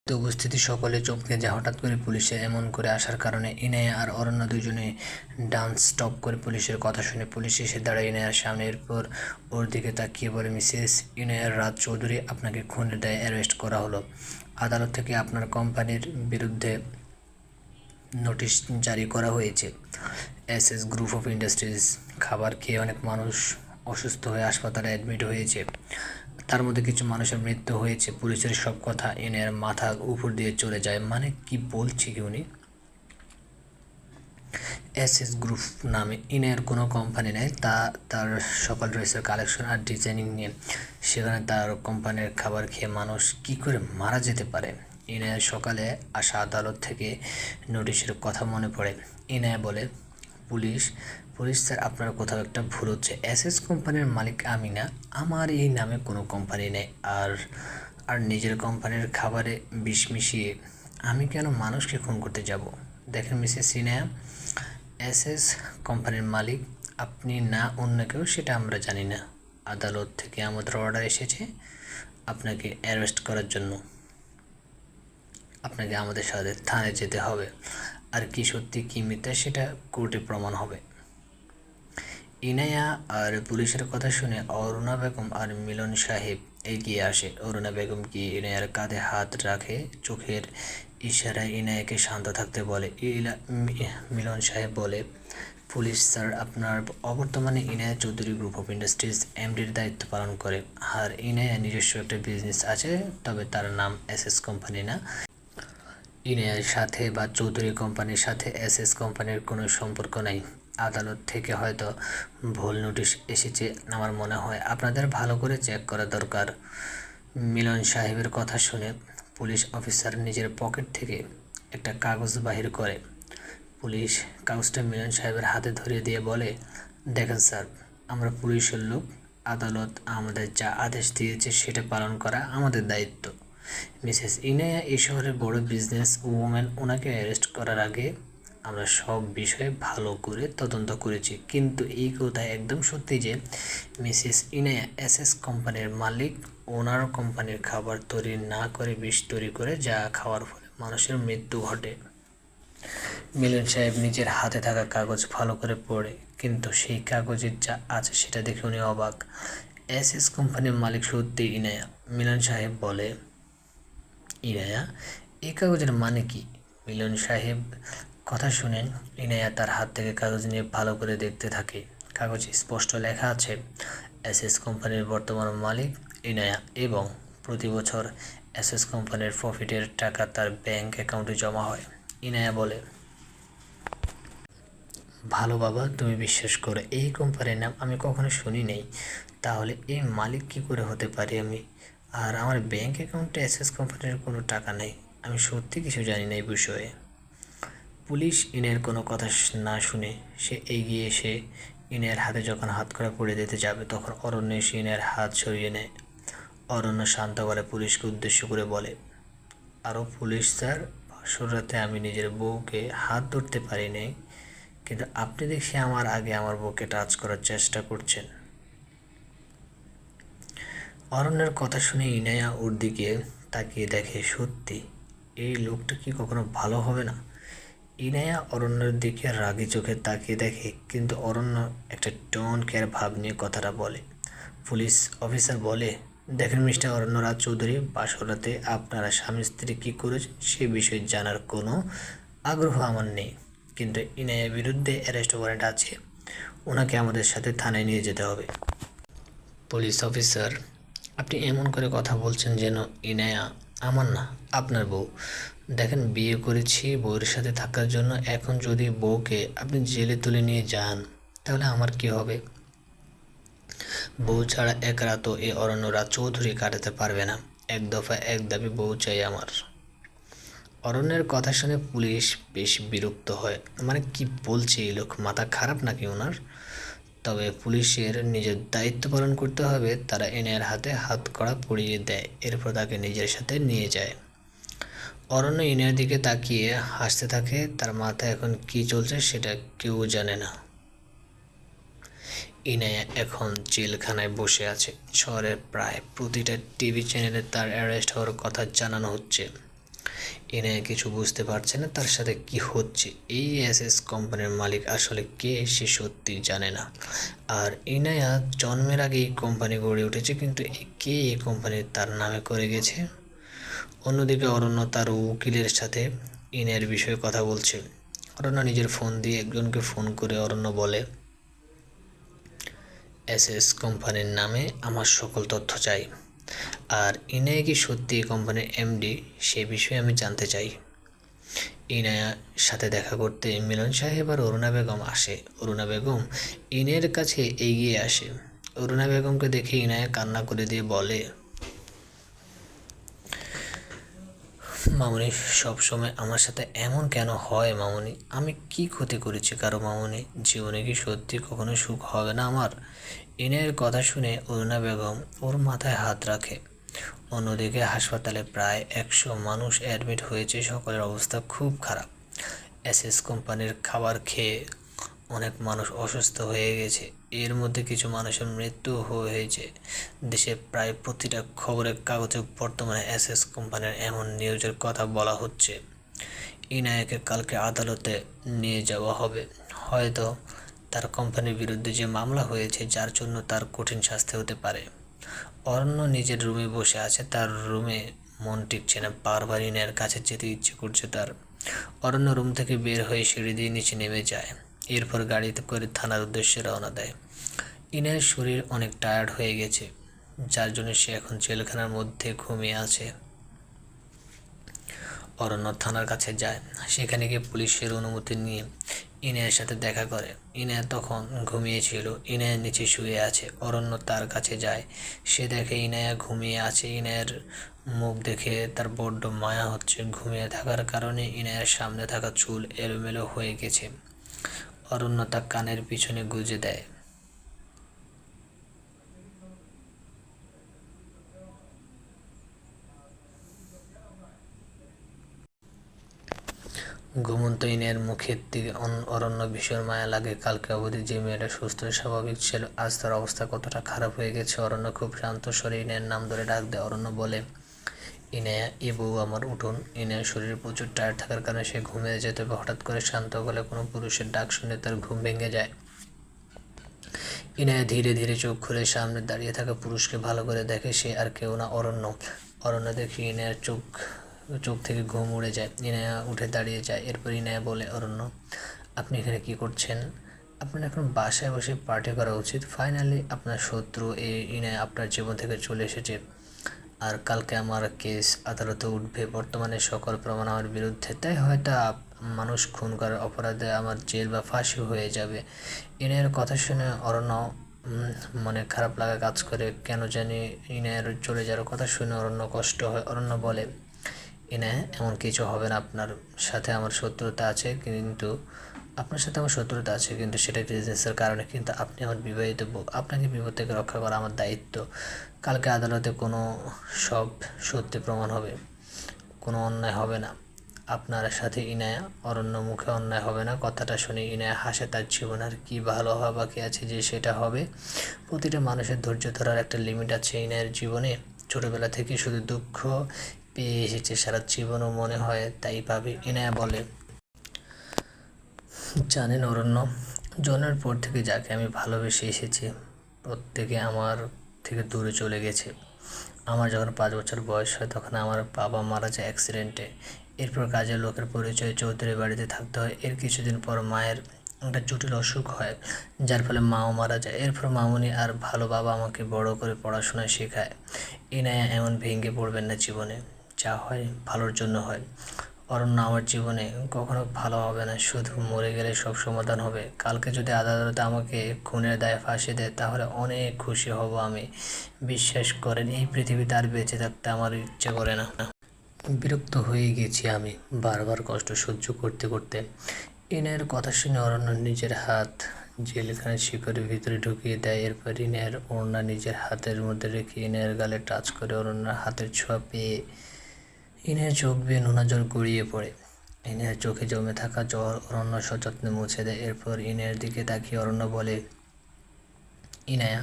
তো উপস্থিতি সকলে চমকে যায় হঠাৎ করে পুলিশের এমন করে আসার কারণে ইনায়া আর অরণ্য দুজনে ডান্স স্টপ করে পুলিশের কথা শুনে পুলিশ এসে দাঁড়ায় ইনায়ার সামনে। এরপর ওর দিকে তাকিয়ে বলে, মিসেস ইনায়া রাজ চৌধুরী, আপনাকে খুনের দায়ে অ্যারেস্ট করা হলো। আদালত থেকে আপনার কোম্পানির বিরুদ্ধে নোটিশ জারি করা হয়েছে। এসএস গ্রুপ অফ ইন্ডাস্ট্রিজ খাবার খেয়ে অনেক মানুষ অসুস্থ হয়ে হাসপাতালে অ্যাডমিট হয়েছে, তার মধ্যে কিছু মানুষের মৃত্যু হয়েছে। পুলিশের সব কথা এনের মাথার উপর দিয়ে চলে যায়। মানে কি বলছে কি উনি? এসএস গ্রুপ নামে ইনের কোনো কোম্পানি নেই, তার সকল ড্রেসের কালেকশন আর ডিজাইনিং নিয়ে। সেখানে তার কোম্পানির খাবার খেয়ে মানুষ কি করে মারা যেতে পারে? ইনায়া সকালে আসা আদালত থেকে নোটিশের কথা মনে পড়ে। ইনায়া বলে, পুলিশ পুলিশ স্যার, আপনার কোথাও একটা ভুল হচ্ছে। এসএস কোম্পানির মালিক আমি না, আমার এই নামে কোনো কোম্পানি নেই। আর আর নিজের কোম্পানির খাবারে বিষ মিশিয়ে আমি কেন মানুষকে খুন করতে যাব? দেখেন মিসেস ইনায়া, এসএস কোম্পানির মালিক আপনি না অন্য কেউ, সেটা আমরা জানি না। আদালত থেকে আমাদের অর্ডার এসেছে আপনাকে অ্যারেস্ট করার জন্য। আপনাকে আমাদের সাথে থানায় যেতে হবে, আর কি সত্যি কি মিথ্যা সেটা কোর্টে প্রমাণ হবে। ইনায়া আর পুলিশের কথা শুনে অরুণা বেগম আর মিলন সাহেব এগিয়ে আসে। অরুণা বেগম গিয়ে ইনায়ার কাঁধে হাত রাখে, চোখের ইশারায় ইনায়াকে শান্ত থাকতে বলে। মিলন সাহেব বলে, পুলিশ স্যার, আপনার অবর্তমানে Inaya Chowdhury group of industries এমডির দায়িত্ব পালন করে। আর ইনায়া নিজস্ব একটা বিজনেস আছে, তবে তার নাম এসএস কোম্পানি না। ইনায়ার সাথে বা চৌধুরী কোম্পানির সাথে এসএস কোম্পানির কোনো সম্পর্ক নাই। আদালত থেকে হয়তো ভুল নোটিশ এসেছে, আমার মনে হয় আপনাদের ভালো করে চেক করা দরকার। মিলন সাহেবের কথা শুনে পুলিশ অফিসার নিজের পকেট থেকে একটা কাগজ বাহির করে। পুলিশ কাগজটা মিলন সাহেবের হাতে ধরিয়ে দিয়ে বলে, দেখেন স্যার, আমরা পুলিশের লোক, আদালত আমাদের যা আদেশ দিয়েছে সেটা পালন করা আমাদের দায়িত্ব। মিসেস ইনায়া এই শহরের বড় বিজনেস ওম্যান, ওনাকে অ্যারেস্ট করার আগে আমরা সব বিষয়ে ভালো করে তদন্ত করেছি, কিন্তু এই কথা একদম সত্যি যে মিসেস ইনায়া এসএস কোম্পানির মালিক। ওনার কোম্পানির খাবার তৈরি না করে বিষ তৈরি করে, যা খাওয়ার ফলে মানুষের মৃত্যু ঘটে। মিলন সাহেব নিজের হাতে থাকা কাগজ ভালো করে পড়ে, কিন্তু সেই কাগজের যা আছে সেটা দেখে উনি অবাক। এসএস কোম্পানির মালিক সত্যি ইনায়া। মিলন সাহেব বলে, ইনায়া, এই কাগজের মানে কি? মিলন সাহেব কথা শুনে ইনায়া তার হাত থেকে কাগজ নিয়ে ভালো করে দেখতে থাকে। কাগজে স্পষ্ট লেখা আছে, এসএস কোম্পানির বর্তমান মালিক ইনায়া, এবং প্রতি বছর এসএস কোম্পানির প্রফিটের টাকা তার ব্যাংক অ্যাকাউন্টে জমা হয়। ইনায়া বলে, ভালো বাবা, তুমি বিশ্বাস করো, এই কোম্পানির নাম আমি কখনো শুনি নাই, তাহলে এই মালিক কি করে হতে পারি আমি? আর আমার ব্যাংক অ্যাকাউন্টে এসএস কোম্পানির কোনো টাকা নেই, আমি সত্যি কিছু জানি না এই বিষয়ে। পুলিশ ইনের কোনো কথা না শুনে সে এগিয়ে এসে ইনের হাতে যখন হাত করা পড়ে দিতে যাবে, তখন অরণ্য এসে ইনের হাত সরিয়ে নেয়। অরণ্য শান্ত গলায় পুলিশকে উদ্দেশ্য করে বলে, আরও পুলিশ স্যার, বাসর রাতে আমি নিজের বউকে হাত ধরতে পারি নাই, কিন্তু আপনি দেখি আমার আগে আমার বউকে টাচ করার চেষ্টা করছেন। অরণ্যের কথা শুনে ইনায়া ওর দিকে তাকিয়ে দেখে, সত্যি এই লোকটা কি কখনো ভালো হবে না? ইনায়া অরণ্যের দিকে রাগী চোখে তাকিয়ে দেখে, কিন্তু অরণ্য একটা ডোন্ট কেয়ার ভাব নিয়ে কথাটা বলে। পুলিশ অফিসার বলে, দেখেন মিস্টার অরণ্য রাজ চৌধুরী, বাসর রাতে আপনারা স্বামী স্ত্রী কী করেছে সে বিষয়ে জানার কোনো আগ্রহ আমার নেই, কিন্তু ইনায়ার বিরুদ্ধে অ্যারেস্ট ওয়ারেন্ট আছে, ওনাকে আমাদের সাথে থানায় নিয়ে যেতে হবে। পুলিশ অফিসার, আপনি এমন করে কথা বলছেন যেন ইনায়া আমার না, আপনার বউ। দেখেন, বিয়ে করেছি বউয়ের সাথে থাকার জন্য, এখন যদি বউকে আপনি জেলে তুলে নিয়ে যান তাহলে আমার কি হবে? বউ ছাড়া এক রাতও এ অরণ্য রাজ চৌধুরী কাটাতে পারবে না। এক দফা এক দাবি বউ চাই আমার। অরণ্যের কথা শুনে পুলিশ বেশ বিরক্ত হয়। মানে কি বলছে এই লোক, মাথা খারাপ নাকি ওনার? তবে পুলিশের নিজের দায়িত্ব পালন করতে হবে। তারা এনের হাতে হাত কড়া পরিয়ে দেয়, এরপর তাকে নিজের সাথে নিয়ে যায়। অরণ্য ইনের দিকে তাকিয়ে হাসতে থাকে, তার মাথায় এখন কি চলছে সেটা কেউ জানে না। ইনায়া এখন জেলখানায় বসে আছে। শহরের প্রায় প্রতিটা টিভি চ্যানেলে তার অ্যারেস্ট হওয়ার কথা জানানো হচ্ছে। ইনায়া কিছু বুঝতে পারছে না তার সাথে কি হচ্ছে। এই এসএস কোম্পানির মালিক আসলে কে সে সত্যি জানে না। আর ইনায়া জন্মের আগেই কোম্পানি গড়ে উঠেছে, কিন্তু কে এই কোম্পানি তার নামে করে গেছে। অন্যদিকে অরণ্য তার উকিলের সাথে ইনায়ের বিষয়ে কথা বলছে। অরণ্য নিজের ফোন দিয়ে একজনকে ফোন করে অরণ্য বলে, এসএস কোম্পানির নামে আমার সকল তথ্য চাই। আর ইনায়া কি সত্যি এই কোম্পানির এমডি, সে বিষয়ে আমি জানতে চাই। ইনায়ার সাথে দেখা করতে মিলন সাহেব আর অরুণা বেগম আসে। অরুণা বেগম ইনায়ের কাছে এগিয়ে আসে। অরুণা বেগমকে দেখে ইনায়া কান্না করে দিয়ে বলে, মামুনি, সবসময় আমার সাথে এমন কেন হয় মামুনি? আমি কি ক্ষতি করেছি কারো মামুনি? জীবনে কি সত্যি কখনো সুখ হবে না আমার? ইনায়ের কথা শুনে অরুণা বেগম ওর মাথায় হাত রাখে। অন্যদিকে হাসপাতালে প্রায় 100 মানুষ অ্যাডমিট হয়েছে, সকলের অবস্থা খুব খারাপ। এসএস কোম্পানির খাবার খেয়ে অনেক মানুষ অসুস্থ হয়ে গেছে, এর মধ্যে কিছু মানুষের মৃত্যু হয়েছে। দেশে প্রায় প্রতিটা খবরের কাগজে বর্তমানে এসএস কোম্পানির এমন নিউজের কথা বলা হচ্ছে। ইনায়াকে কালকে আদালতে নিয়ে যাওয়া হবে। হয়তো তার কোম্পানির বিরুদ্ধে যে মামলা হয়েছে, যার জন্য তার কঠিন শাস্তি হতে পারে। অরণ্য নিজের রুমে বসে আছে, তার রুমে মন টিকছে না, বারবার ইনায়ের কাছে যেতে ইচ্ছে করছে তার। অরণ্য রুম থেকে বের হয়ে সিঁড়ি দিয়ে নিচে নেমে যায়, এরপর গাড়িতে করে থানার উদ্দেশ্যে রওনা দেয়। ইনায়ের শরীর অনেক টায়ার্ড হয়ে গেছে, যার জন্য সে এখন জেলখানার মধ্যে ঘুমিয়ে আছে। অরণ্য থানার কাছে যায়, সেখানে গিয়ে পুলিশের অনুমতি নিয়ে ইনায়ের সাথে দেখা করে। ইনায়া তখন ঘুমিয়েছিল, ইনায়ের নিচে শুয়ে আছে। অরণ্য তার কাছে যায়, সে দেখে ইনায়া ঘুমিয়ে আছে। ইনায়ের মুখ দেখে তার বড্ড মায়া হচ্ছে। ঘুমিয়ে থাকার কারণে ইনায়ের সামনে থাকা চুল এলোমেলো হয়ে গেছে। অরণ্য তা কানের পিছনে গুজে দেয়। ঘুমন্ত ইনের মুখের দিকে অরণ্য ভীষণ মায়া লাগে। কালকে অবধি যে মেয়েটা সুস্থ স্বাভাবিক ছিল, আজ তার অবস্থা কতটা খারাপ হয়ে গেছে। অরণ্য খুব শান্ত স্বরে ইনায়ের নাম ধরে ডাক দেয়। অরণ্য বলে, ইনায়া, এ বউ আমার, উঠুন। ইনায়ের শরীর প্রচুর টায়ার্ড থাকার কারণে সে ঘুমিয়ে যেত। হঠাৎ করে শান্ত গলে কোনো পুরুষের ডাক শুনে তার ঘুম ভেঙে যায়। ইনায়া ধীরে ধীরে চোখ খুলে সামনে দাঁড়িয়ে থাকা পুরুষকে ভালো করে দেখে। সে আর কেউ না, অরণ্য। অরণ্য দেখে ইনায়ার চোখ চোখ থেকে ঘুম উড়ে যায়। ইনায়া উঠে দাঁড়িয়ে যায়। এরপর ইনায়া বলে, অরণ্য, আপনি এখানে কি করছেন? আপনার এখন বাসায় বসে পার্টি করা উচিত। ফাইনালি আপনার শত্রু ইনায়া আপনার জীবন থেকে চলে এসেছে। আর কালকে আমার কেস আদালতে উঠবে। বর্তমানে সকল প্রমাণ আমার বিরুদ্ধে, তাই হয়তো মানুষ খুন করার অপরাধে আমার জেল বা ফাঁসি হয়ে যাবে। ইনায়ের কথা শুনে অরণ্য মনে খারাপ লাগা কাজ করে। কেন জানি ইনায়ের চলে যাওয়ার কথা শুনে অরণ্য কষ্ট হয়। অরণ্য বলে, ইনায়া, এমন কিছু হবে না। আপনার সাথে আমার শত্রুতা আছে, কিন্তু সেটা বিজনেসের কারণে। কিন্তু আপনি আমার বিবাহিত বউ, আপনাকে বিপদ থেকে রক্ষা করা আমার দায়িত্ব। কালকে আদালতে সব সত্যি প্রমাণ হবে, কোনো অন্যায় হবে না আপনার সাথে ইনায়া। অরণ্য, মুখে অন্যায় হবে না। কথাটা শুনে ইনায়া হাসে। তার জীবন আর কি ভালো হওয়া বাকি আছে যে সেটা হবে। প্রতিটা মানুষের ধৈর্য ধরার একটা লিমিট আছে ইনায়ের জীবনে। ছোটবেলা থেকে শুধু দুঃখ পেয়ে এসেছে, সারা জীবনও মনে হয় তাই ভাবে। ইনায়া বলে, জানেন অরণ্য, জন্মের পর থেকে যাকে আমি ভালোবেসে এসেছি, প্রত্যেকে আমার থেকে দূরে চলে গেছে। আমার যখন 5 বছর বয়স হয়, তখন আমার বাবা মারা যায় অ্যাক্সিডেন্টে। এরপর কাজের লোকের পরিচয়ে চৌধুরী বাড়িতে থাকতে হয়। এর কিছুদিন পর মায়ের একটা জটিল অসুখ হয়, যার ফলে মাও মারা যায়। এরপর মামুনি আর ভালো বাবা আমাকে বড় করে পড়াশোনা শেখায়। ইনায়া, এমন ভেঙে পড়বেন না জীবনে। যা হয় ভালোর জন্য হয়। অরণ্য, আমার জীবনে কখনো ভালো হবে না, শুধু মরে গেলে সব সমাধান হবে। কালকে যদি আদালতে আমাকে খুনের দায়ে ফাঁসি দেয়, তাহলে অনেক খুশি হব আমি। বিশ্বাস করেন, এই পৃথিবীতে আর বেঁচে থাকতে আমার ইচ্ছে করে না। বিরক্ত হয়ে গেছি আমি বারবার কষ্ট সহ্য করতে করতে। ইনায়ের কথা শুনে অরণ্য নিজের হাত জেলখানার শিকড়ের ভিতরে ঢুকিয়ে দেয়। এরপর ইনায়ের ওড়না নিজের হাতের মধ্যে রেখে ইনায়ের গালে টাচ করে। অরণ্যের হাতের ছোঁয়া পেয়ে ইনায়ের চোখ বেয়ে নোনা জল গড়িয়ে পড়ে। ইনায়ের চোখে জমে থাকা জল অরণ্য সযত্নে মুছে দেয়। এরপর ইনায়ের দিকে তাকিয়ে অরণ্য বলে, ইনায়া,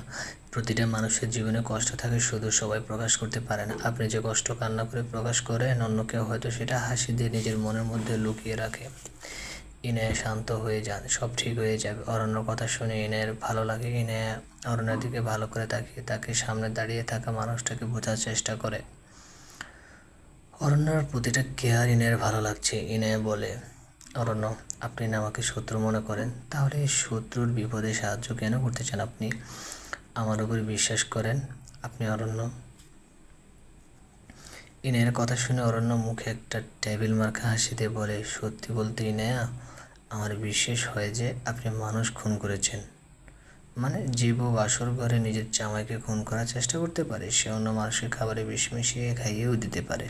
প্রতিটা মানুষের জীবনে কষ্ট থাকে, শুধু সবাই প্রকাশ করতে পারে না। আপনি যে কষ্ট কান্না করে প্রকাশ করেন, অন্য কেউ হয়তো সেটা হাসি দিয়ে নিজের মনের মধ্যে লুকিয়ে রাখে। ইনায়া শান্ত হয়ে যান, সব ঠিক হয়ে যাবে। অরণ্যর কথা শুনে ইনায়ের ভালো লাগে। ইনায়া অরণ্যের দিকে ভালো করে তাকিয়ে তাকে সামনে দাঁড়িয়ে থাকা মানুষটাকে বোঝার চেষ্টা করে। অরণ্যর প্রতিটা কেয়ার ইনায়ের ভালো লাগছে। ইনায়া বলে, অরণ্য, আপনি না আমাকে শত্রু মনে করেন, তাহলে এই শত্রুর বিপদে সাহায্য কেন করতে চান? আপনি আমার উপরে বিশ্বাস করেন। আপনি অরণ্য। ইনায়ের কথা শুনে অরণ্য মুখে একটা টেবিল মার্কা হাসি দিয়ে বলে, সত্যি বলতে ইনায়া, আমার বিশ্বাস হয় যে আপনি মানুষ খুন করেছেন। মানে যে বউ বাসর ঘরে নিজের জামাইকে খুন করার চেষ্টা করতে পারে, সে অন্য মানুষের খাবারে বিষ মিশিয়ে খাইয়েও দিতে পারে।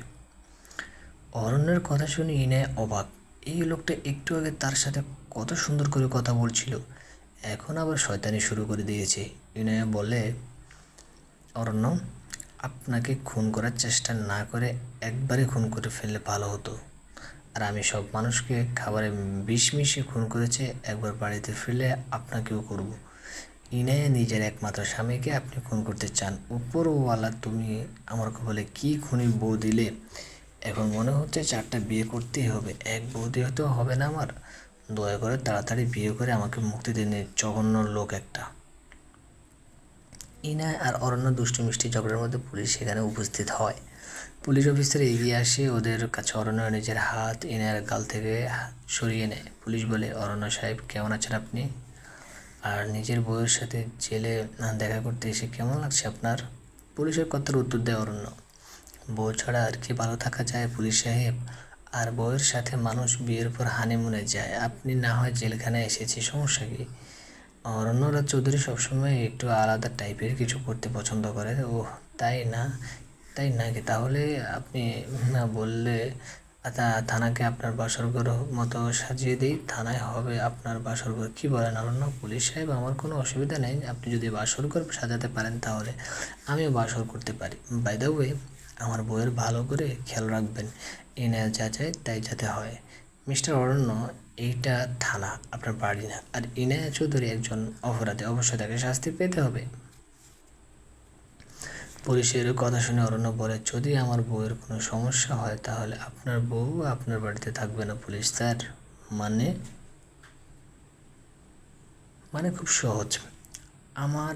অরণ্যের কথা শুনে ইনায়া অবাক। এই লোকটা একটু আগে তার সাথে কত সুন্দর করে কথা বলছিল, এখন আবার শয়তানি শুরু করে দিয়েছে। ইনায়া বলে, অরণ্য, আপনাকে খুন করার চেষ্টা না করে একবারে খুন করে ফেললে ভালো হতো। আর আমি সব মানুষকে খাবারে বিষ মিশিয়ে খুন করেছে, একবার বাড়িতে ফিরলে আপনাকেও করব। ইনায়া নিজের একমাত্র স্বামীকে আপনি খুন করতে চান। উপরওয়ালা, তুমি আমার কপালে কি খুনি বউ দিলে! এখন মনে হচ্ছে 4টা বিয়ে করতেই হবে। এক বউ দিয়ে তো হবে না আমার। দয়া করে তাড়াতাড়ি বিয়ে করে আমাকে মুক্তি দিন, জঘন্য লোক একটা। ইনায়া আর অরণ্য দুষ্টু মিষ্টি ঝগড়ার মধ্যে পুলিশ সেখানে উপস্থিত হয়। পুলিশ অফিসার এগিয়ে আসে ওদের কাছে। অরণ্য নিজের হাত ইনায়ার গাল থেকে সরিয়ে নেয়। পুলিশ বলে, অরণ্য সাহেব, কেমন আছেন আপনি? আর নিজের বউয়ের সাথে জেলে দেখা করতে এসে কেমন লাগছে আপনার? পুলিশের কথার উত্তর দেয় অরণ্য, বউ ছাড়া আর কি ভালো থাকা যায় পুলিশ সাহেব? আর বউয়ের সাথে মানুষ বিয়ের পর হানিমুনে যায়, আপনি না হয় জেলখানায় এসেছি, সমস্যা কি? অরণ্যরাজ চৌধুরী সবসময় একটু আলাদা টাইপের কিছু করতে পছন্দ করে। ও তাই না? তাই নাকি? তাহলে আপনি না বললে থানাকে আপনার বাসরঘর মতো সাজিয়ে দিই। থানায় হবে আপনার বাসরঘর। কি বলেন অরণ্য? পুলিশ সাহেব, আমার কোনো অসুবিধা নেই, আপনি যদি বাসরঘর সাজাতে পারেন তাহলে আমিও বাসর করতে পারি। বাই দ্য ওয়ে, আমার বউয়ের ভালো করে খেয়াল রাখবেন। ইনায়া যা চায় তাই যাতে হয়। মিস্টার অরণ্য, এইটা থানা, আপনার বাড়ি না। আর ইনায়া চৌধুরী একজন অপরাধী, অবশ্যই তাকে শাস্তি পেতে হবে। পুলিশের কথা শুনে অরণ্য বলে, যদি আমার বউয়ের কোনো সমস্যা হয় তাহলে আপনার বউ আপনার বাড়িতে থাকবে না পুলিশ স্যার। মানে মানে খুব সহজ। আমার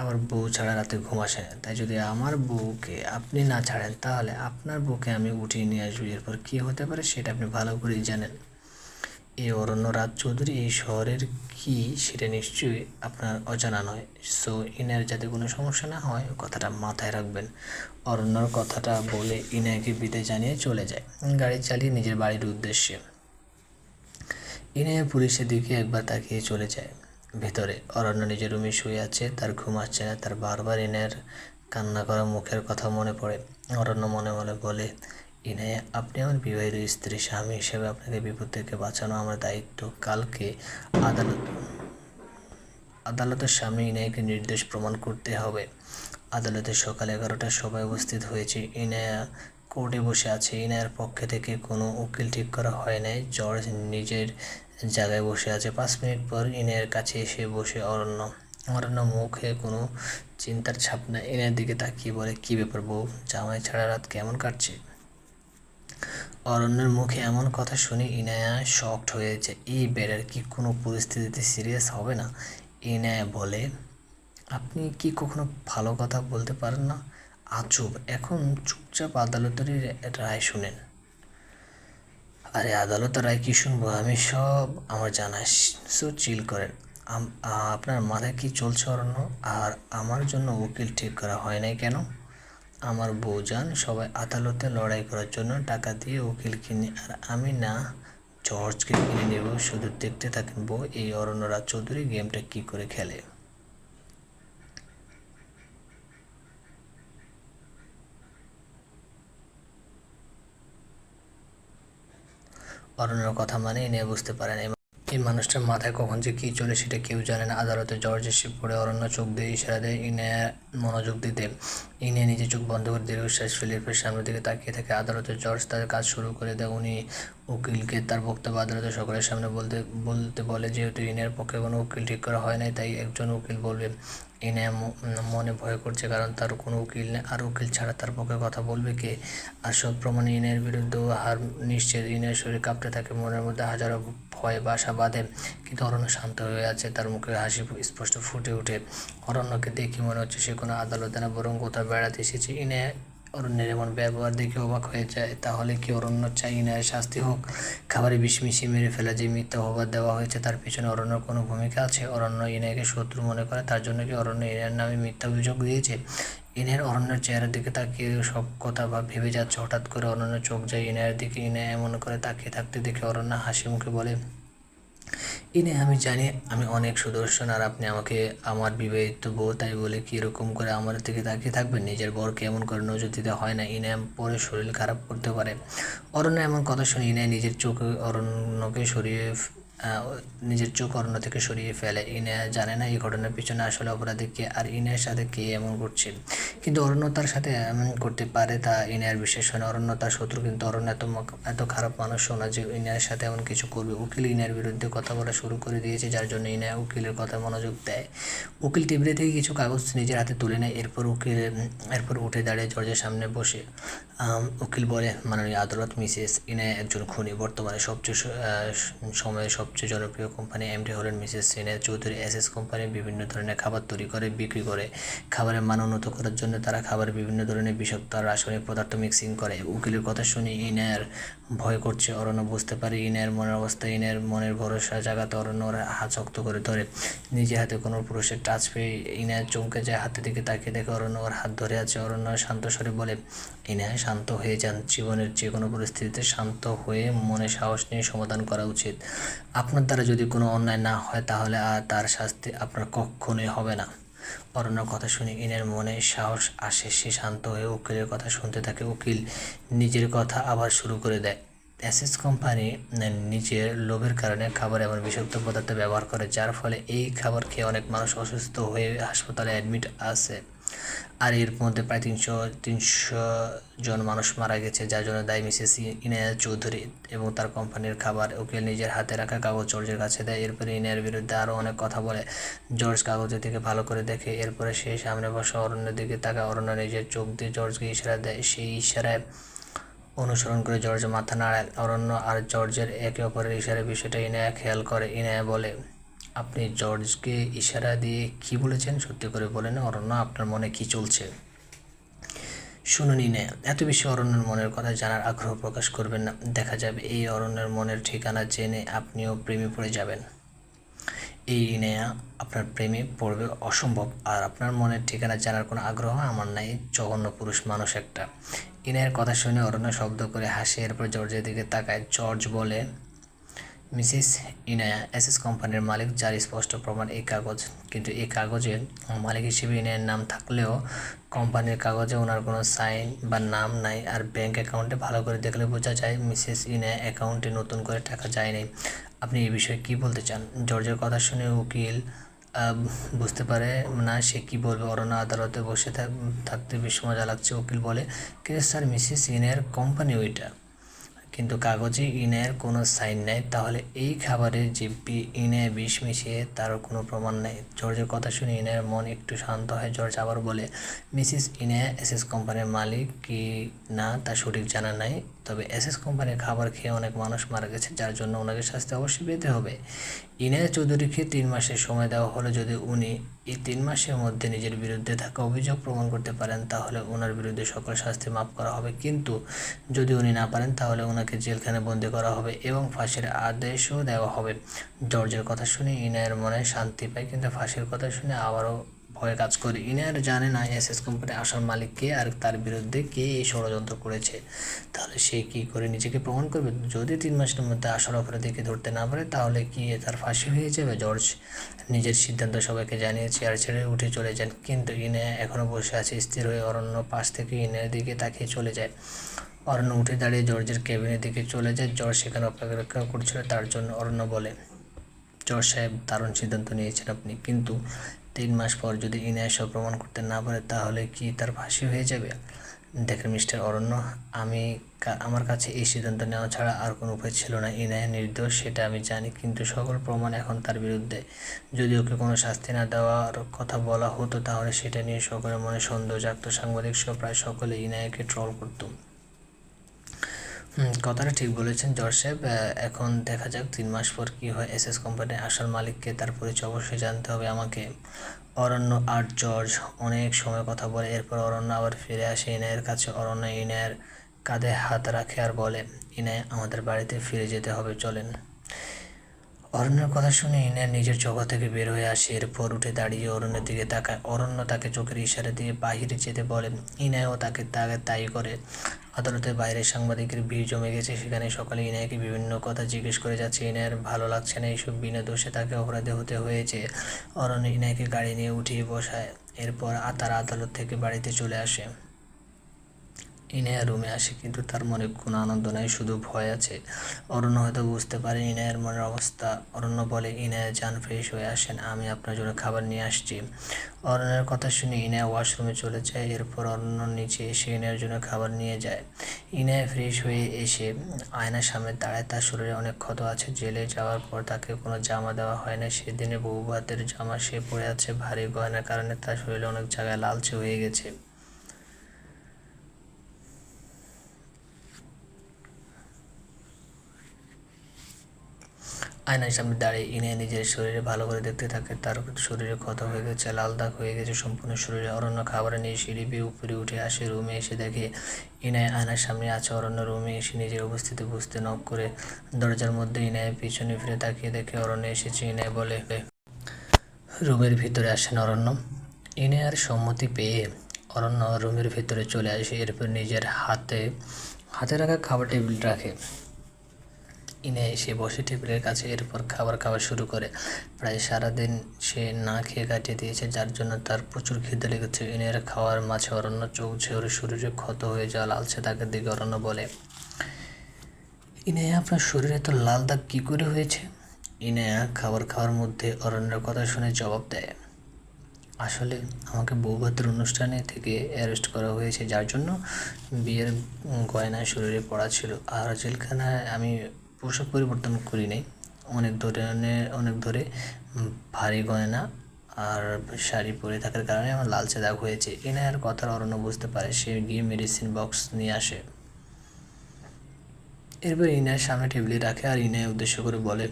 আমার বউ ছাড়া রাতে ঘুম আসে না, তাই যদি আমার বউকে আপনি না ছাড়েন তাহলে আপনার বউকে আমি উঠিয়ে নিয়ে আসবো। এরপর কী হতে পারে সেটা আপনি ভালো করেই জানেন। এই অরণ্য রাজ চৌধুরী এই শহরের কি সেটা নিশ্চয়ই আপনার অজানা নয়। সো ইনায়ের যাতে কোনো সমস্যা না হয়, কথাটা মাথায় রাখবেন। অরণ্যর কথাটা বলে ইনায়কে বিদায় জানিয়ে চলে যায় গাড়ি চালিয়ে নিজের বাড়ির উদ্দেশ্যে। ইনায়া পুলিশের দিকে একবার তাকিয়ে চলে যায় ভেতরে। অরণ্য নিজের রুমে শুয়ে আছে, তার ঘুম আসছে না। তার বারবার ইনায়ের কান্না করা মুখের কথা মনে পড়ে। অরণ্য মনে মনে বলে, ইনায়া, আপনি আমার বিবাহিত স্ত্রী, স্বামী হিসেবে আপনাকে বিপদ থেকে বাঁচানো আমার দায়িত্ব। কালকে আদালতের সামনে ইনায়াকে নির্দোষ প্রমাণ করতে হবে। আদালতে সকাল 11টার সবাই উপস্থিত হয়েছে। ইনায়া কোর্টে বসে আছে। ইনায়ার পক্ষে থেকে কোনো উকিল ঠিক করা হয় নাই। জর্জ নিজের জায়গায় বসে আছে। 5 মিনিট পর ইনায়ার কাছে এসে বসে অরণ্য। অরণ্য মুখে কোনো চিন্তার ছাপ না। ইনায়ার দিকে তাকিয়ে বলে, কী ব্যাপার বউ, জামাই ছাড়া রাত কেমন কাটছে? অরণ্যের মুখে এমন কথা শুনে ইনায়া শকড হয়ে যায়। এই বেড়ার কি কোনো পরিস্থিতিতে সিরিয়াস হবে না? ইনায়া বলে, আপনি কি কখনো ভালো কথা বলতে পারেন না? আজব, এখন চুপচাপ আদালতের রায় শুনেন। আরে আদালতের রায় কি শুনবো, আমি সব আমার জানা। সো চিল করেন। আপনার মাথায় কি চলছে অরণ্য? আর আমার জন্য উকিল ঠিক করা হয় নাই কেন? আমার বউজান সবাই আদালতে লড়াই করার জন্য টাকা দিয়ে উকিল কিনে, আর আমি না জর্জকে কিনে নেব। শুধু দেখতে থাকেন বউ, এই অরণ্য রাজ চৌধুরী গেমটা কি করে খেলে। অরণ্যর কথা মানে নিয়ে বুঝতে পারেন এই মানুষটার মাথায় কখন যে কী চলে সেটা কেউ জানে না। আদালতে জর্জ এসে পড়ে। অরণ্য চোখ দিয়ে ইশারা দেয় ইনায়া মনোযোগ দিতে। ইনায়া নিজে চোখ বন্ধ করে দীর্ঘশ্বাস ফেলে এরপর সামনের দিকে তাকিয়ে থাকে। আদালতে জর্জ তার কাজ শুরু করে দেয়। উনি উকিলকে তার বক্তব্য আদালতে সকলের সামনে বলতে বলে, যেহেতু ইনায়ার পক্ষে কোনো উকিল ঠিক করা হয় নাই, তাই একজন উকিল বলবে। ইনায়া মনে ভয় করছে, কারণ তার কোনো উকিল নেই, আর উকিল ছাড়া তার পক্ষে কথা বলবে কে। আর সব প্রমাণে ইনায়ের বিরুদ্ধেও হার নিশ্চিত। ইনায়ের শরীর কাঁপতে থাকে, মনের মধ্যে হাজারো ভয় বাসা বাঁধে, কিন্তু অরণ্য শান্ত হয়ে আছে, তার মুখে হাসি স্পষ্ট ফুটে ওঠে। অরণ্যকে দেখে মনে হচ্ছে সে কোনো আদালতে না, বরং কোথাও বেড়াতে এসেছে। ইনায়া অরণ্যের এমন ব্যবহার দেখে অবাক হয়ে যায়। তাহলে কি অরণ্য চাই ইনায়ের শাস্তি হোক? খাবারে বিষ মিশিয়ে মেরে ফেলা, যে মিথ্যা অপবাদ দেওয়া হয়েছে, তার পিছনে অরণ্যর কোনো ভূমিকা আছে? অরণ্য ইনায়কে শত্রু মনে করে, তার জন্য কি অরণ্য ইনায়ের নামে মিথ্যা অভিযোগ দিয়েছে? ইনায়ের অরণ্যের চেহারার দিকে তাকিয়ে সব কথা ভেবে যাচ্ছে। হঠাৎ করে অরণ্যের চোখ যায় ইনায়ের দিকে। ইনায় এমন করে তাকিয়ে থাকতে দেখে অরণ্য হাসি মুখে বলে, ইনে আমি জানি আমি অনেক সুদর্শন, আর আপনি আমাকে আমার বিবাহিত বউ, তাই বলে কি এরকম করে আমার দিকে তাকিয়ে থাকবেন? নিজের বরকে এমন করে নজর দিতে হয় না, ইনে পরে শরীর খারাপ করতে পারে। অরণ্য এমন কথা শুনে ইনায় নিজের চোখ অরণ্য থেকে সরিয়ে ফেলে। ইনা জানে না এই ঘটনার পিছনে আসলে অপরাধী কে, আর ইনার সাথে কে এমন করছে। কিন্তু অরণ্য তার সাথে এমন করতে পারে তা ইনার বিশ্বাস হয় না। অরণ্য তার শত্রু, কিন্তু অরণ্য এত খারাপ মানুষও না যে ইনার সাথে এমন কিছু করবে। উকিল ইনার বিরুদ্ধে কথা বলা শুরু করে দিয়েছে, যার জন্য ইনা উকিলের কথা মনোযোগ দেয়। উকিল টেবিলে থেকে কিছু কাগজ নিজের হাতে তুলে নেয়। এরপর উঠে দাঁড়িয়ে জর্জের সামনে বসে উকিল বলে, মাননীয় আদালত, মিসেস ইনা একজন খুনি। বর্তমানে সময়ের সবচেয়ে জনপ্রিয় কোম্পানি এমডি হলেন মিসেস ইনা চৌধুরী। এসএস কোম্পানি বিভিন্ন ধরনের খাবার তৈরি করে বিক্রি করে। খাবারের মান উন্নত করার জন্য তারা খাবারে বিভিন্ন ধরনের বিষাক্ত আর রাসায়নিক পদার্থ মিক্সিং করে। উকিলের কথা শুনে ইনার ভয় করছে। অরণ্য বুঝতে পারে ইনার মনের অবস্থা। ইনার মনের ভরসা জাগাতে অরণ্য ওর হাত শক্ত করে ধরে। নিজে হাতে কোনো পুরুষের টাচ পেয়ে ইনার চমকে যায়। হাতের দিকে তাকিয়ে দেখে অরণ্য ওর হাত ধরে আছে। অরণ্য শান্ত স্বরে বলে, ইনা শান্ত হয়ে যান। জীবনের যে কোনো পরিস্থিতিতে শান্ত হয়ে মনে সাহস নিয়ে সমাধান করা উচিত। আপনার দ্বারা যদি কোনো অন্যায় না হয়, তাহলে আর তার শাস্তি আপনার কখনোই হবে না। অরণ্যর কথা শুনে ইনের মনে সাহস আসে। সে শান্ত হয়ে উকিলের কথা শুনতে থাকে। উকিল নিজের কথা আবার শুরু করে দেয়। এসএস কোম্পানি নিজের লোভের কারণে খাবার এমন বিষাক্ত পদার্থ ব্যবহার করে, যার ফলে এই খাবার খেয়ে অনেক মানুষ অসুস্থ হয়ে হাসপাতালে অ্যাডমিট আছে। আর এর মধ্যে প্রায় তিনশো জন মানুষ মারা গেছে, যার জন্য দায়ী মিসেস ইনায়া চৌধুরী এবং তার কোম্পানির খাবার। উকিল নিজের হাতে রাখা কাগজ জর্জের কাছে দেয়। এরপরে ইনায়ার বিরুদ্ধে আরও অনেক কথা বলে। জর্জ কাগজের দিকে ভালো করে দেখে। এরপরে সে সামনে বসা অরণ্যের দিকে তাকায়। অরণ্য নিজের চোখ দিয়ে জর্জকে ইশারা দেয়। সেই ইশারায় অনুসরণ করে জর্জ মাথা নাড়ায়। অরণ্য আর জর্জের একে অপরের ইশারায় বিষয়টা ইনায়া খেয়াল করে। ইনায়া বলে, আপনি জর্জকে ইশারা দিয়ে কি বলেছেন? সত্যি করে বলেন অরণ্য, আপনার মনে কি চলছে? শুনুন ইনায়া, এত বেশি অরণ্যের মনের কথা জানার আগ্রহ প্রকাশ করবেন না। দেখা যাবে এই অরণ্যের মনের ঠিকানা জেনে আপনিও প্রেমে পড়ে যাবেন। এই ইনায়া, আপনার প্রেমে পড়বে অসম্ভব, আর আপনার মনের ঠিকানা জানার কোনো আগ্রহ আমার নাই। জঘন্য পুরুষ মানুষ একটা। ইনায়ের কথা শুনে অরণ্য শব্দ করে হাসে। এরপর জর্জের দিকে তাকায়। জর্জ বলে, মিসেস ইনায়া এসএস কোম্পানির মালিক, যার স্পষ্ট প্রমাণ এই কাগজ। কিন্তু এই কাগজে মালিক হিসেবে ইনায়ের নাম থাকলেও কোম্পানির কাগজে ওনার কোনো সাইন বা নাম নাই। আর ব্যাংক অ্যাকাউন্টে ভালো করে দেখলে বোঝা যায় মিসেস ইনায়া অ্যাকাউন্টে নতুন করে টাকা যায় নাই। আপনি এই বিষয়ে কী বলতে চান? জর্জের কথা শুনে উকিল বুঝতে পারে না সে কী বলবে। অরণ্য আদালতে বসে থাকতে বেশ মজা লাগছে। উকিল বলে, কিন্তু স্যার, মিসেস ইনায়ার কোম্পানি ওইটা, কিন্তু কাগজে ইনায়ের কোনো সাইন নেই। তাহলে এই খাবারে যে ইনায়ে বিষ মিশিয়ে, তার কোনো প্রমাণ নেই। জর্জের কথা শুনে ইনায়ের মন একটু শান্ত হয়। জর্জ আবার বলে, মিসেস ইনায়া এসএস কোম্পানির মালিক কি না তা সঠিক জানা নাই, তবে এসএস কোম্পানির খাবার খেয়ে অনেক মানুষ মারা গেছে, যার জন্য ওনাকে শাস্তি অবশ্যই পেতে হবে। ইনায়া চৌধুরীকে 3 মাসের সময় দেওয়া হলো। যদি উনি এই 3 মাসের মধ্যে নিজের বিরুদ্ধে থাকা অভিযোগ প্রমাণ করতে পারেন, তাহলে ওনার বিরুদ্ধে সকল শাস্তি মাফ করা হবে। কিন্তু যদি উনি না পারেন, তাহলে ওনাকে জেলখানায় বন্দি করা হবে এবং ফাঁসির আদেশও দেওয়া হবে। জর্জের কথা শুনে ইনায়ের মনে শান্তি পায়, কিন্তু ফাঁসির কথা শুনে আবারও ভয় কাজ করে। ইনায়ার জানে না এসএস কোম্পানির আসল মালিক কে, আর তার বিরুদ্ধে কে এই ষড়যন্ত্র করেছে। তাহলে সে কি করে নিজেকে প্রমাণ করবে? যদি 3 মাসের মধ্যে আসল অপরাধীকে ধরতে না পারে, তাহলে কি তার ফাঁসি হয়ে যাবে? জর্জ নিজের সিদ্ধান্ত সবাইকে জানিয়ে চেয়ার ছেড়ে উঠে চলে যান। কিন্তু ইনায়া এখনও বসে আছে স্থির হয়ে। অরণ্য পাশ থেকে ইনায়ার দিকে তাকিয়ে চলে যায়। অরণ্য উঠে দাঁড়িয়ে জর্জের কেবিনের দিকে চলে যায়। জর্জ সেখানে অপেক্ষা করছিল তার জন্য। অরণ্য বলে, জর্জ সাহেব, দারুণ সিদ্ধান্ত নিয়েছেন আপনি, কিন্তু 3 মাস পর যদি ইনায়া সব প্রমাণ করতে না পারে, তাহলে কি তার ফাঁসি হয়ে যাবে? দেখেন মিস্টার অরণ্য, আমার কাছে এই সিদ্ধান্ত নেওয়া ছাড়া আর কোনো উপায় ছিল না। ইনায়া নির্দোষ সেটা আমি জানি, কিন্তু সকল প্রমাণ এখন তার বিরুদ্ধে। যদি ওকে কোনো শাস্তি না দেওয়ার কথা বলা হতো তাহলে সেটা নিয়ে সকলের মনে সন্দেহ জাগত। সাংবাদিক সহ প্রায় সকলে ইনায়াকে ট্রল করত। কথাটা ঠিক বলেছেন জর্জ সাহেব। এখন দেখা যাক 3 মাস পর কী হয়। এসএস কোম্পানির আসল মালিককে, তার পরিচয় অবশ্যই জানতে হবে আমাকে। অরণ্য আর জর্জ অনেক সময় কথা বলে। এরপর অরণ্য আবার ফিরে আসে ইনায়ের কাছে। অরণ্য ইনায়ের কাঁধে হাত রাখে আর বলে, ইনায়, আমাদের বাড়িতে ফিরে যেতে হবে, চলেন। অরণ্যের কথা শুনে ইনায় নিজের জগৎ থেকে বের হয়ে আসে। এরপর উঠে দাঁড়িয়ে অরণ্যের দিকে তাকায়। অরণ্য তাকে চোখের ইশারা দিয়ে বাহিরে যেতে বলে। ইনায়ও তাকে তাই করে। আদালতের বাইরে সাংবাদিকের ভিড় জমে গেছে। সেখানে সকালে ইনায়কে বিভিন্ন কথা জিজ্ঞেস করে যাচ্ছে। ইনায়ের ভালো লাগছে না এইসব, বিনা দোষে তাকে অপরাধী হতে হয়েছে। অরণ্য ইনায়কে গাড়ি নিয়ে উঠিয়ে বসায়। এরপর তারা আদালত থেকে বাড়িতে চলে আসে। ইনায়া রুমে আসে, কিন্তু তার মনে কোনো আনন্দ নাই, শুধু ভয় আছে। অরণ্য হয়তো বুঝতে পারে ইনায়ের মনের অবস্থা। অরণ্য বলে, ইনায়া যান, ফ্রেশ হয়ে আসেন, আমি আপনার জন্য খাবার নিয়ে আসছি। অরণ্যের কথা শুনে ইনায়া ওয়াশরুমে চলে যায়। এরপর অরণ্য নিচে এসে ইনায়ের জন্য খাবার নিয়ে যায়। ইনায়া ফ্রেশ হয়ে এসে আয়নার সামনে দাঁড়ায়। তার শরীরে অনেক ক্ষত আছে। জেলে যাওয়ার পর তাকে কোনো জামা দেওয়া হয় না। সেদিনে বহুভাতের জামা সে পরে আছে। ভারী গয়নার কারণে তার শরীরে অনেক জায়গায় লালচে হয়ে গেছে। আয়নার সামনে দাঁড়িয়ে ইনায়া নিজের শরীরে ভালো করে দেখতে থাকে। তার শরীরে ক্ষত হয়ে গেছে, লাল দাগ হয়ে গেছে সম্পূর্ণ শরীরে। অরণ্য খাবার নিয়ে সিঁড়ি বেয়ে উপরে উঠে আসে। রুমে এসে দেখে ইনায়া আয়নার সামনে আছে। অরণ্য রুমে এসে নিজের উপস্থিতি বুঝতে নক করে। দরজার মধ্যে ইনায়া পিছনে ফিরে তাকিয়ে দেখে অরণ্য এসেছে। ইনায়া বলে, রুমের ভিতরে আসেন অরণ্য। ইনায়ার সম্মতি পেয়ে অরণ্য রুমের ভিতরে চলে আসে। এরপর নিজের হাতে রাখা খাবার টেবিল রাখে। ইনায়া এসে বসে টেবিলের কাছে। এরপর খাবার খাওয়া শুরু করে। প্রায় সারাদিন সে না খেয়ে কাটিয়ে দিয়েছে, যার জন্য তার প্রচুর খিদে লেগেছে। ইনায়ার খাওয়ার মাঝে অরণ্য চোখ ঝরে শরীরে ক্ষত হয়ে যাওয়া লালচে দাগের দিকে অরণ্য বলে, ইনায়া, আপনার শরীরে তো লাল দাগ কী করে হয়েছে? ইনায়া খাবার খাওয়ার মধ্যে অরণ্যের কথা শুনে জবাব দেয়, আসলে আমাকে বৌভাতের অনুষ্ঠানে থেকে অ্যারেস্ট করা হয়েছে, যার জন্য বিয়ের গয়না শরীরে পড়া ছিল। আর জেলখানায় আমি পোশাক পরিবর্তন করি নাই। অনেক ধরে ভারী গয়না আর শাড়ি পরে থাকার কারণে আমার লালচে দাগ হয়েছে। ইনায়ার কথার অরণ্য বুঝতে পারে। সে গিয়ে মেডিসিন বক্স নিয়ে আসে। এরপর ইনায়ের সামনে টেবিলে রাখে আর ইনায় উদ্দেশ্য করে বলে,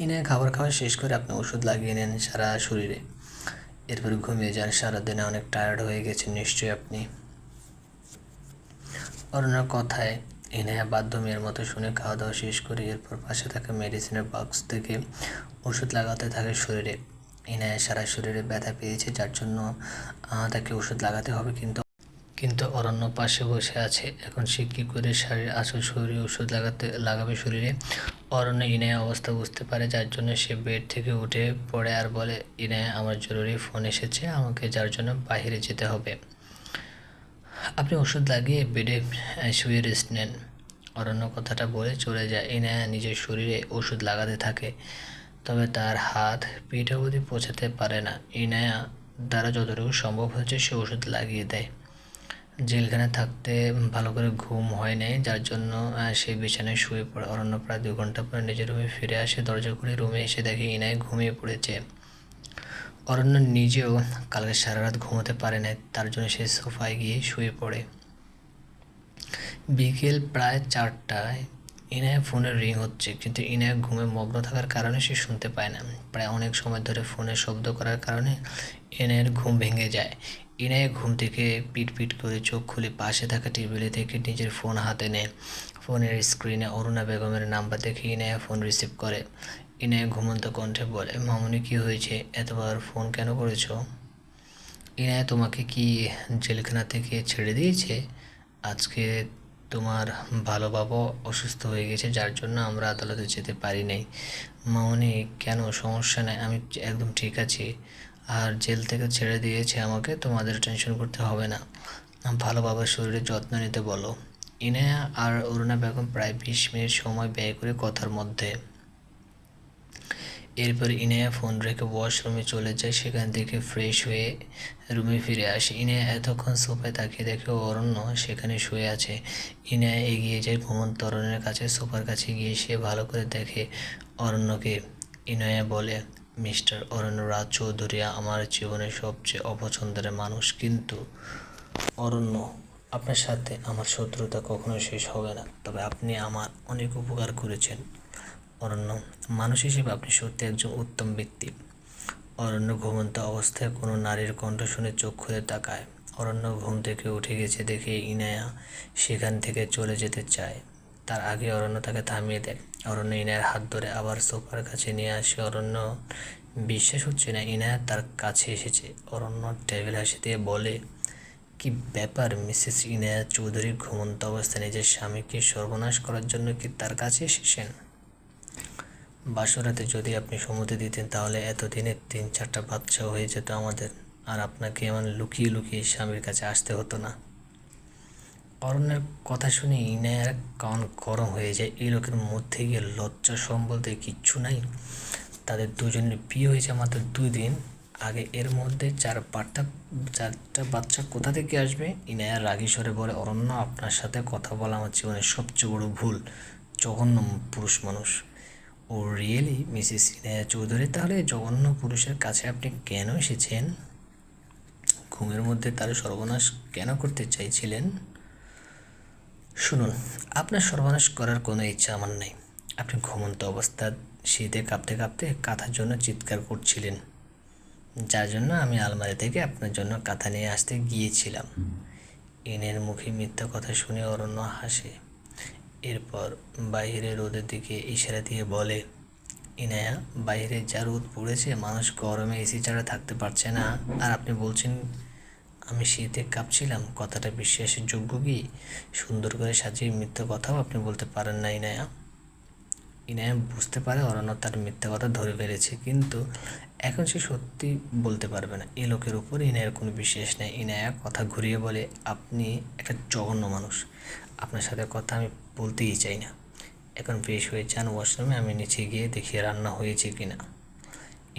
ইনায়, খাবার খাওয়া শেষ করে আপনি ওষুধ লাগিয়ে নেন সারা শরীরে। এরপর ঘুমিয়ে যান। সারাদিনে অনেক টায়ার্ড হয়ে গেছেন নিশ্চয়ই আপনি। অরণ্যর কথায় ইনায়া বাধ্য মেয়ের মতো শুনে খাওয়া দাওয়া শেষ করে এরপর পাশে থাকা মেডিসিনের বক্স থেকে ওষুধ লাগাতে থাকে শরীরে। ইনায়া সারা শরীরে ব্যথা পেয়েছে, যার জন্য তাকে ওষুধ লাগাতে হবে। কিন্তু অরণ্য পাশে বসে আছে। এখন সে কী করে শারীর আসল শরীরে ওষুধ লাগাবে শরীরে? অরণ্য ইনায়া অবস্থা বুঝতে পারে, যার জন্য সে বেড থেকে উঠে পড়ে আর বলে, ইনায়া, আমার জরুরি ফোন এসেছে, আমাকে যার জন্য বাইরে যেতে হবে। আপনি ওষুধ লাগিয়ে বেডে শুয়ে রেস্ট নেন। অরণ্য কথাটা বলে চলে যায়। ইনায়া নিজের শরীরে ওষুধ লাগাতে থাকে, তবে তার হাত পিঠ অবধি পৌঁছাতে পারে না। ইনায়া দ্বারা যতটুকু সম্ভব হচ্ছে সে ওষুধ লাগিয়ে দেয়। জেলখানায় থাকতে ভালো করে ঘুম হয় নাই, যার জন্য সে বিছানায় শুয়ে পড়ে। অরণ্য প্রায় 2 ঘন্টা পর নিজের রুমে ফিরে আসে। দরজা খুলে রুমে এসে দেখে ইনায় ঘুমিয়ে পড়েছে। অরণ্য নিজেও কালকে সারা রাত ঘুমোতে পারে না, তার জন্য সে সোফায় গিয়ে শুয়ে পড়ে। বিকেল প্রায় 4টায় ইনায়া ফোনের রিং হচ্ছে, কিন্তু ইনায়া ঘুমে মগ্ন থাকার কারণে সে শুনতে পায় না। প্রায় অনেক সময় ধরে ফোনের শব্দ করার কারণে ইনায়ের ঘুম ভেঙে যায়। ইনায়া ঘুম থেকে পিট করে চোখ খুলে পাশে থাকা টেবিলে থেকে নিজের ফোন হাতে নেয়। ফোনের স্ক্রিনে অরুণা বেগমের নাম্বার দেখে ইনায়া ফোন রিসিভ করে। ইনায়া ঘুমন্ত কণ্ঠে বলে, মামুনি, কী হয়েছে? এতবার ফোন কেন করেছো? ইনায়া তোমাকে কি জেলখানা থেকে ছেড়ে দিয়েছে? আজকে তোমার ভালো বাবা অসুস্থ হয়ে গেছে, যার জন্য আমরা আদালতে যেতে পারি নাই। মামনি, কেন? সমস্যা নেই, আমি একদম ঠিক আছি। আর জেল থেকে ছেড়ে দিয়েছে আমাকে, তোমাদের টেনশন করতে হবে না। ভালো বাবার শরীরের যত্ন নিতে বলো। ইনায়া আর অরুণা বেগম প্রায় 20 মিনিট সময় ব্যয় করে কথার মধ্যে। এরপর ইনায়া ফোন রেখে ওয়াশরুমে চলে যায়। সেখান থেকে ফ্রেশ হয়ে রুমে ফিরে আসে। ইনায়া এতক্ষণ সোফায় তাকিয়ে দেখে অরণ্য সেখানে শুয়ে আছে। ইনায়া এগিয়ে যায় ঘুমন্ত অরণ্যের কাছে। সোফার কাছে গিয়ে সে ভালো করে দেখে অরণ্যকে। ইনায়া বলে, মিস্টার অরণ্য রাজ চৌধুরী আমার জীবনের সবচেয়ে অপছন্দের মানুষ, কিন্তু অরণ্য, আপনার সাথে আমার শত্রুতা কখনো শেষ হবে না, তবে আপনি আমার অনেক উপকার করেছেন। অরণ্য, মানুষ হিসেবে আপনি সত্যি একজন উত্তম ব্যক্তি। অরণ্য ঘুমন্ত অবস্থায় কোনো নারীর কণ্ঠ শুনে চোখ খুলে তাকায়। অরণ্য ঘুম থেকে উঠে গেছে দেখে ইনায়া সেখান থেকে চলে যেতে চায়। তার আগে অরণ্য তাকে থামিয়ে দেয়। অরণ্য ইনায়ার হাত ধরে আবার সোফার কাছে নিয়ে আসে। অরণ্য বিশ্বাস হচ্ছে না ইনায়া তার কাছে এসেছে। অরণ্য টেবিল হাসি দিয়ে বলে, কি ব্যাপার মিসেস ইনায়া চৌধুরী, ঘুমন্ত অবস্থায় নিজের স্বামীকে সর্বনাশ করার জন্য কি তার কাছে এসেছেন? বাসরাতে যদি আপনি সম্মতি দিতেন তাহলে এতদিনে 3-4টা বাচ্চা হয়ে যেত আমাদের, আর আপনাকে এমন লুকিয়ে লুকিয়ে স্বামীর কাছে আসতে হতো না। অরণ্যের কথা শুনে ইনায়ার কান গরম হয়ে যায়। এই লোকের মধ্যে গিয়ে লজ্জা সরম বলতে কিচ্ছু নাই। তাদের দুজনের বিয়ে হয়েছে মাত্র 2 দিন আগে, এর মধ্যে 4-5টা বাচ্চা কোথা থেকে আসবে? ইনায়া রাগী স্বরে বলে, অরণ্য, আপনার সাথে কথা বলা আমার জীবনের সবচেয়ে বড় ভুল। জঘন্য পুরুষ মানুষ। ও রিয়েলি মিসেস ইনায়া চৌধুরী, তাহলে জঘন্য পুরুষের কাছে আপনি কেন এসেছেন? ঘুমের মধ্যে তার সর্বনাশ কেন করতে চাইছিলেন? শুনুন, আপনার সর্বনাশ করার কোনো ইচ্ছা আমার নেই। আপনি ঘুমন্ত অবস্থা শীতে কাঁপতে কাঁপতে কাঁথার জন্য চিৎকার করছিলেন, যার জন্য আমি আলমারি থেকে আপনার জন্য কাঁথা নিয়ে আসতে গিয়েছিলাম। ইনের মুখে মিথ্যা কথা শুনে অরণ্য হাসে। এরপর বাইরে রোদের দিকে ইশারা দিয়ে বলে, ইনায়া, বাইরে যা রোদ পড়েছে, মানুষ গরমে এসি ছাড়া থাকতে পারছে না, আর আপনি বলছেন আমি শীতে কাঁপছিলাম। কথাটা বিশ্বাসের যোগ্য কি? সুন্দর করে সাজিয়ে মিথ্যা কথাও আপনি বলতে পারেন না ইনায়া। ইনায়া বুঝতে পারে অরণ্য তার মিথ্যা কথা ধরে ফেলেছে, কিন্তু এখন সে সত্যি বলতে পারবে না। এই লোকের উপর ইনায়ার কোনো বিশ্বাস নেই। ইনায়া কথা ঘুরিয়ে বলে, আপনি একটা জঘন্য মানুষ, আপনার সাথে কথা আমি বলতেই চাই না। এখন ফ্রেশ হয়ে যান ওয়াশরুমে, আমি নিচে গিয়ে দেখি রান্না হয়েছে কিনা।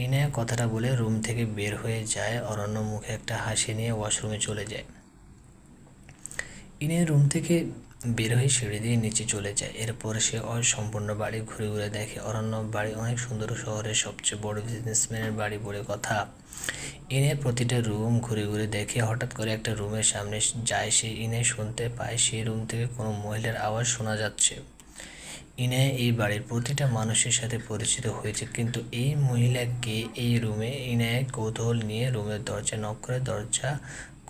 ইনায়া কথাটা বলে রুম থেকে বের হয়ে যায়। অরণ্য মুখে একটা হাসি নিয়ে ওয়াশরুমে চলে যায়। ইনায়া রুম থেকে বের হয়ে সিঁড়ি দিয়ে নিচে চলে যায়। এরপর সে সম্পূর্ণ বাড়ি ঘুরে ঘুরে দেখে। অরণ্য বাড়ি অনেক সুন্দর, শহরের সবচেয়ে বড় বিজনেসম্যানের বাড়ি বলে কথা। ইনায়া প্রতিটা রুম ঘুরে ঘুরে দেখে। হঠাৎ করে একটা রুমের সামনে যায় সে। ইনায়া শুনতে পায় সেই রুম থেকে কোনো মহিলার আওয়াজ শোনা যাচ্ছে। ইনায়া এই বাড়ির প্রতিটা মানুষের সাথে পরিচিত হয়েছে, কিন্তু এই মহিলাকে এই রুমে? ইনায়া কৌতূহল নিয়ে রুমের দরজা নক করে। দরজা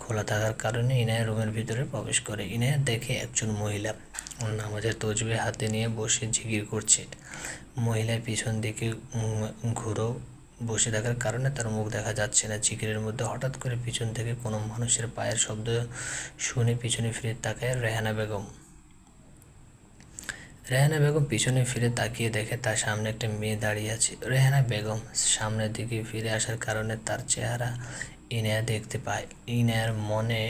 খোলা থাকার কারণে ইনায়া রুমের ভিতরে প্রবেশ করে। ইনায়া দেখে একজন মহিলা নামাজের তসবিহ হাতে নিয়ে বসে জিকির করছে। মহিলার পিছন দিকে ঘুরো বসে থাকার কারণে তার মুখ দেখা যাচ্ছে না। জিকিরের মধ্যে হঠাৎ করে পিছন থেকে কোনো মানুষের পায়ের শব্দ শুনে পিছনে ফিরে তাকায় রেহানা বেগম। রেহানা বেগম পিছনে ফিরে তাকিয়ে দেখে তার সামনে একটা মেয়ে দাঁড়িয়ে আছে। রেহানা বেগম সামনের দিকে ফিরে আসার কারণে তার চেহারা ইনায়া দেখতে পায়। ইনায়ার মনে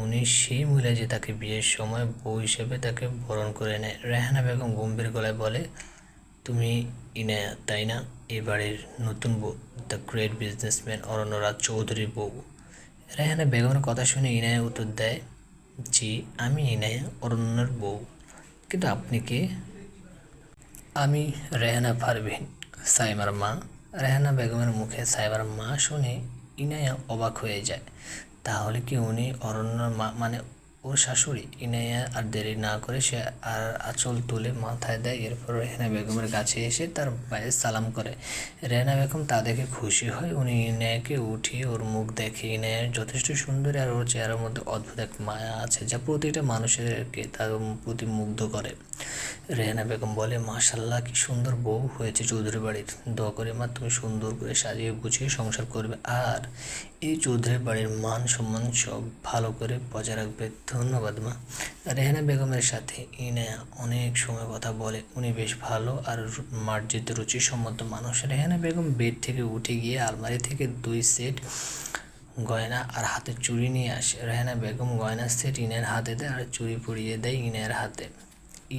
উনি সেই মহিলা যে তাকে বিয়ের সময় বউ হিসেবে তাকে বরণ করে নেয়। রেহানা বেগম গম্ভীর গলায় বলে, তুমি ইনায়া, তাই না? এই বাড়ির নতুন বউ, দ্য গ্রেট বিজনেসম্যান অরণ্য রাজ চৌধুরীর বউ। রেহানা বেগমের কথা শুনে ইনায়া উত্তর দেয়, জি, আমি ইনায়া, অরণ্যর বউ। কিন্তু আপনি কে? আমি রেহানা পারভীন, সাইমার মা। রেহানা বেগমের মুখে সাইমার মা শুনে ইনায়া অবাক হয়ে যায়। তাহলে কি উনি অরণ্যর মা, মানে ওর শাশুড়ি? ইনায়া আর দেরি না করে সে আর আঁচল তুলে মাথায় দেয়। এরপর রেহানা বেগমের কাছে এসে তার পায়ে সালাম করে। রেহানা বেগম তা দেখে খুশি হয়। উনি ইনায়াকে উঠিয়ে ওর মুখ দেখে। ইনায়ার যথেষ্ট সুন্দরী, আর ওর চেহারার মধ্যে অদ্ভুত এক মায়া আছে যা প্রতিটা মানুষেরকে তার প্রতি মুগ্ধ করে। রেহানা বেগম বলে, মাশাল্লাহ, কি সুন্দর বউ হয়েছে চৌধুরী বাড়ির। দোয়া করে মা তুমি সুন্দর করে সাজিয়ে গুছিয়ে সংসার করবে, আর এই চৌধুরী বাড়ির মান সম্মান সব ভালো করে বজায় রাখবে। ধন্যবাদ মা। রেহানা বেগমের সাথে ইনায়া অনেক সময় কথা বলে। উনি বেশ ভালো আর মার্জিত রুচিসম্মত মানুষ। রেহানা বেগম বেড থেকে উঠে গিয়ে আলমারি থেকে 2 সেট গয়না আর হাতের চুড়ি নিয়ে আসে। রেহানা বেগম গয়নার সেট ইনায়ার হাতে দেয় আর চুড়ি পরিয়ে দেয় ইনায়ার হাতে।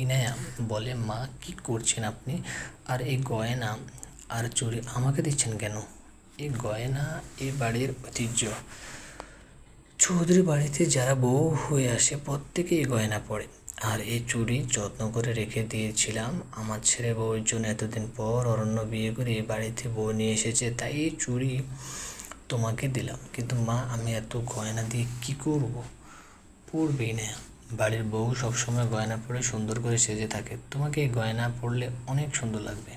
ইনায়া বলে, মা কি করছেন আপনি? আর এই গয়না আর চুড়ি আমাকে দিচ্ছেন কেন? এই গয়না এই বাড়ির ঐতিহ্য। চৌধুরী বাড়িতে যারা বউ হয়ে আসে প্রত্যেকেই গয়না পরে। আর এই চুড়ি যত্ন করে রেখে দিয়েছিলাম আমার ছেলে বউয়ের জন্য। এতদিন পর অরণ্য বিয়ে করে এই বাড়িতে বউ নিয়ে এসেছে, তাই এই চুড়ি তোমাকে দিলাম। কিন্তু মা, আমি এত গয়না দিয়ে কি করব? পরবেই না। বাড়ির বউ সবসময় গয়না পরে সুন্দর করে সেজে থাকে, তোমাকে এই গয়না পরলে অনেক সুন্দর লাগবে।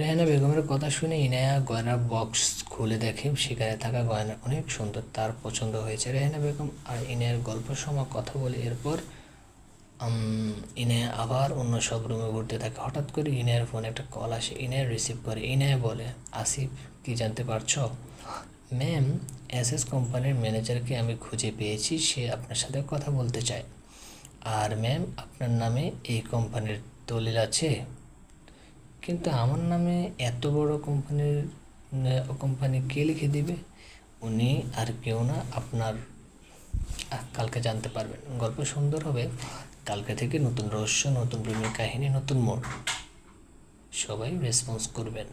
রেহানা বেগমের কথা শুনে ইনায়া গয়নার বক্স খুলে দেখে সেখানে থাকা গয়না অনেক সুন্দর, তার পছন্দ হয়েছে। রেহানা বেগম আর ইনায়ার গল্প সময় কথা বলে এরপর ইনায়া আবার অন্য সব রুমে ঘুরতে থাকে। হঠাৎ করে ইনায়ার ফোনে একটা কল আসে। ইনায়া রিসিভ করে। ইনায়া বলে, আসিফ, কি জানতে পারছো? ম্যাম, এসএস কোম্পানির ম্যানেজারকে আমি খুঁজে পেয়েছি, সে আপনার সাথে কথা বলতে চায়। আর ম্যাম, আপনার নামে এই কোম্পানির দলিল আছে? কিন্তু আমার নামে এত বড় কোম্পানি কে লিখে দিবে? উনি আর কেউ না, আপনার কালকে জানতে পারবেন। গল্প সুন্দর হবে। কালকে থেকে নতুন রহস্য, নতুন প্রেমের কাহিনী, নতুন মোড়। সবাই রেসপন্স করবেন।